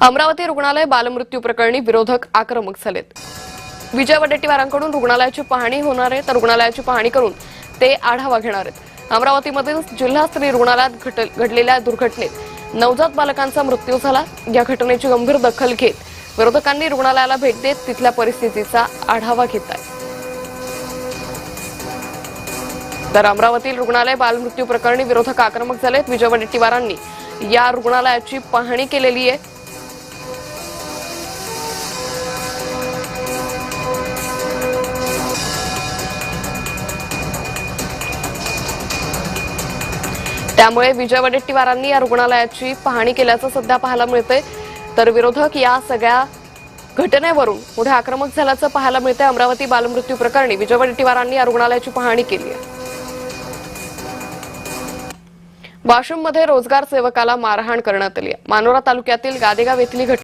अमरावती रुग्णालय बालमृत्यू प्रकरणी विरोधक आक्रमक झालेत। विजय वडेट्टीवारांकडून रुग्णालयाची पाहणी होणार आहे, तर रुग्णालयाची पाहणी करून ते आढावा घेणार आहेत। अमरावतीमधील जिल्हा स्त्री रुग्णालयात घडलेल्या दुर्घटनेत नवजात बालकांचा मृत्यू झाला। या घटनेची गंभीर दखल घेत विरोधकांनी रुग्णालयाला भेट देत तिथल्या परिस्थितीचा आढावा घेतलाय। तर अमरावती रुग्णालय बालमृत्यू प्रकरणी विरोधक आक्रमक झालेत। विजय वडेट्टीवारांनी या रुग्णालयाची पाहणी केलेली आहे। त्यामुळे विजय वडेट्टीवारांनी या रुग्णालयाची पाहणी केल्याचं सध्या पाहायला मिळतंय। तर विरोधक या सगळ्या घटनेवरून पुढे आक्रमक झाल्याचं पाहायला मिळतंय। अमरावती बालमृत्यू प्रकरणी विजय वडेट्टीवारांनी या रुग्णालयाची पाहणी केली आहे। वाशिममध्ये रोजगार सेवकाला मारहाण करण्यात आली आहे। मानोरा तालुक्यातील गादेगाव येथील